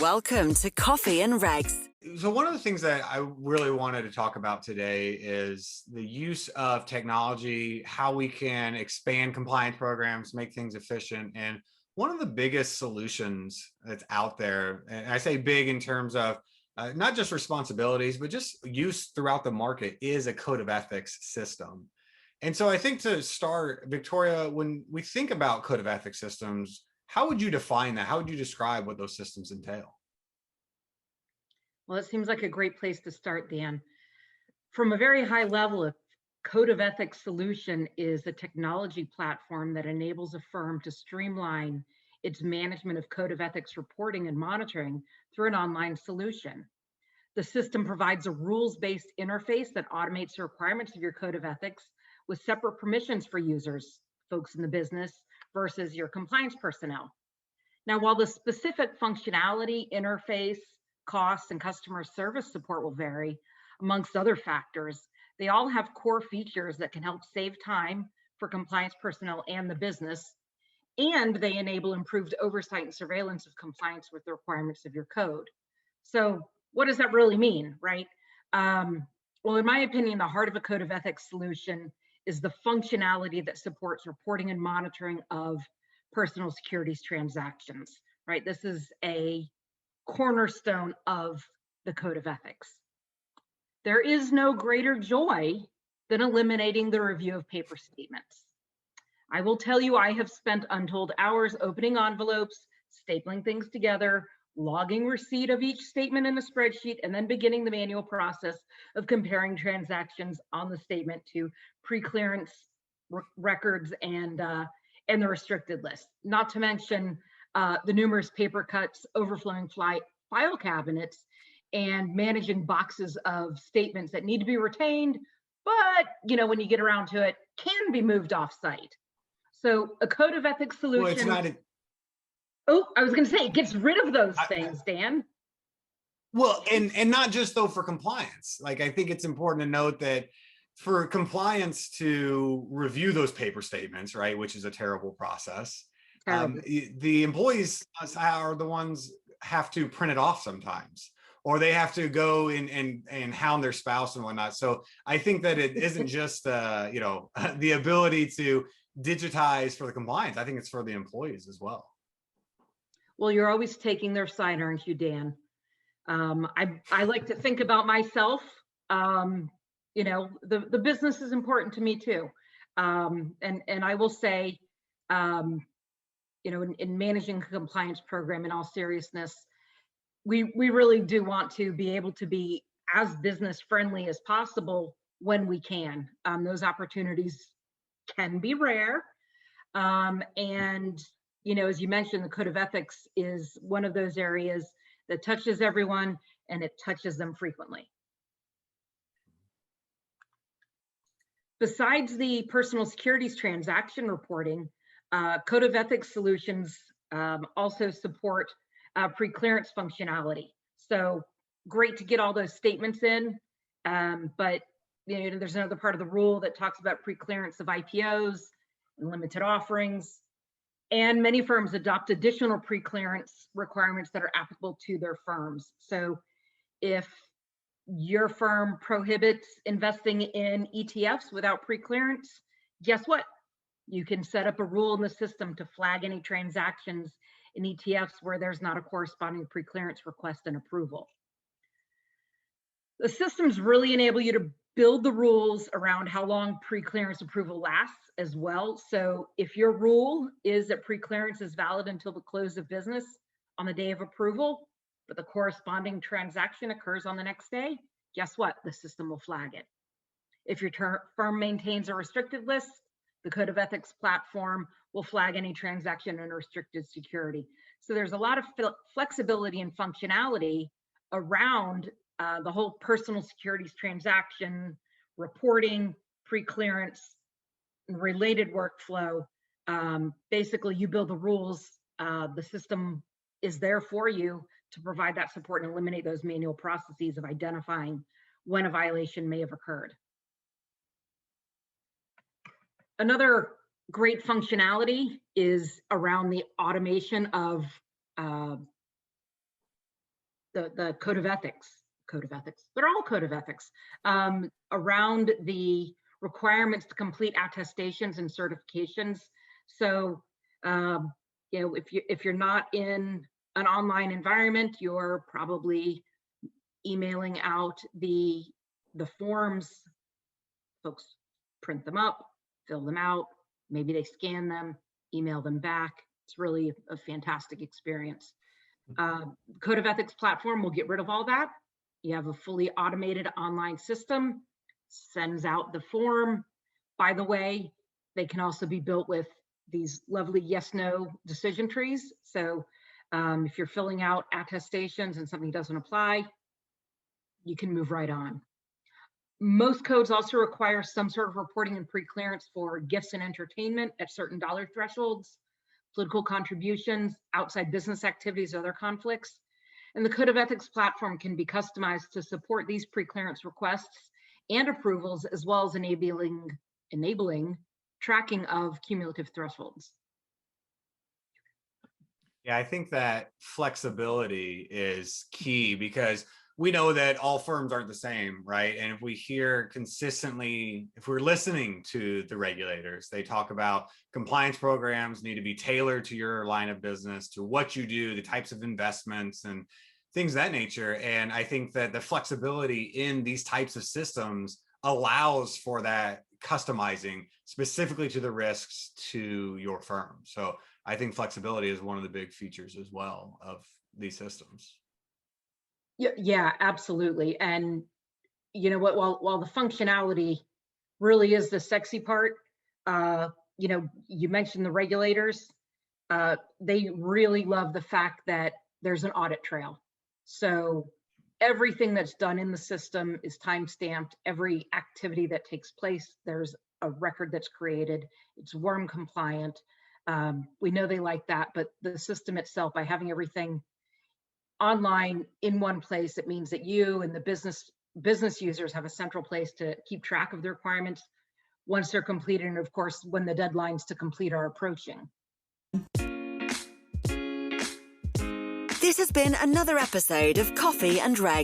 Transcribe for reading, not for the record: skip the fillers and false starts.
Welcome to Coffee and Regs. So one of the things that I really wanted to talk about today is the use of technology, how we can expand compliance programs, make things efficient. And one of the biggest solutions that's out there, and I say big in terms of not just responsibilities, but just use throughout the market, is a code of ethics system. And so I think to start, Victoria, when we think about code of ethics systems, how would you define that? How would you describe what those systems entail? Well, it seems like a great place to start, Dan. From a very high level, a code of ethics solution is a technology platform that enables a firm to streamline its management of code of ethics reporting and monitoring through an online solution. The system provides a rules-based interface that automates the requirements of your code of ethics with separate permissions for users, folks in the business, versus your compliance personnel. Now, while the specific functionality, interface, costs, and customer service support will vary, amongst other factors, they all have core features that can help save time for compliance personnel and the business, and they enable improved oversight and surveillance of compliance with the requirements of your code. So what does that really mean, right? Well, in my opinion, the heart of a code of ethics solution is the functionality that supports reporting and monitoring of personal securities transactions, right? This is a cornerstone of the code of ethics. There is no greater joy than eliminating the review of paper statements. I will tell you, I have spent untold hours opening envelopes, stapling things together, logging receipt of each statement in a spreadsheet, and then beginning the manual process of comparing transactions on the statement to pre-clearance records and the restricted list. Not to mention the numerous paper cuts, overflowing file cabinets, and managing boxes of statements that need to be retained, but when you get around to it, can be moved off site. So a code of ethics solution. Well, it's not. I was going to say, it gets rid of those things, Dan. Well, and not just though for compliance. Like, I think it's important to note that for compliance to review those paper statements, right, which is a terrible process, the employees are the ones have to print it off sometimes, or they have to go and hound their spouse and whatnot. So I think that it isn't just the ability to digitize for the compliance. I think it's for the employees as well. Well, you're always taking their side, aren't you, Dan? I like to think about myself. The business is important to me too. And I will say, in managing a compliance program, in all seriousness, we really do want to be able to be as business friendly as possible when we can. Those opportunities can be rare. And as you mentioned, the code of ethics is one of those areas that touches everyone, and it touches them frequently. Besides the personal securities transaction reporting, code of ethics solutions also support pre-clearance functionality. So great to get all those statements in, but there's another part of the rule that talks about pre-clearance of IPOs and limited offerings. And many firms adopt additional pre-clearance requirements that are applicable to their firms. So if your firm prohibits investing in ETFs without pre-clearance, guess what? You can set up a rule in the system to flag any transactions in ETFs where there's not a corresponding pre-clearance request and approval. The systems really enable you to build the rules around how long pre-clearance approval lasts as well. So if your rule is that pre-clearance is valid until the close of business on the day of approval, but the corresponding transaction occurs on the next day, guess what? The system will flag it. If your firm maintains a restricted list, the code of ethics platform will flag any transaction in restricted security. So there's a lot of flexibility and functionality around the whole personal securities transaction reporting, pre-clearance, and related workflow. Basically, you build the rules. The system is there for you to provide that support and eliminate those manual processes of identifying when a violation may have occurred. Another great functionality is around the automation of the code of ethics, they're all code of ethics, around the requirements to complete attestations and certifications. So, if you're not in an online environment, you're probably emailing out the forms. Folks print them up, fill them out, maybe they scan them, email them back. It's really a fantastic experience. Code of Ethics platform will get rid of all that. You have a fully automated online system, sends out the form. By the way, they can also be built with these lovely yes/no decision trees. So if you're filling out attestations and something doesn't apply, you can move right on. Most codes also require some sort of reporting and pre-clearance for gifts and entertainment at certain dollar thresholds, political contributions, outside business activities, other conflicts. And the Code of Ethics platform can be customized to support these pre-clearance requests and approvals, as well as enabling tracking of cumulative thresholds. Yeah, I think that flexibility is key because we know that all firms aren't the same, right? And if we hear consistently, if we're listening to the regulators, they talk about compliance programs need to be tailored to your line of business, to what you do, the types of investments and things of that nature. And I think that the flexibility in these types of systems allows for that customizing specifically to the risks to your firm. So I think flexibility is one of the big features as well of these systems. Yeah, absolutely. And you know what, while the functionality really is the sexy part, you mentioned the regulators, they really love the fact that there's an audit trail. So everything that's done in the system is time-stamped. Every activity that takes place, there's a record that's created. It's worm compliant. We know they like that, but the system itself, by having everything online in one place, it means that you and the business users have a central place to keep track of the requirements once they're completed, and of course when the deadlines to complete are approaching. This has been another episode of Coffee and Regs.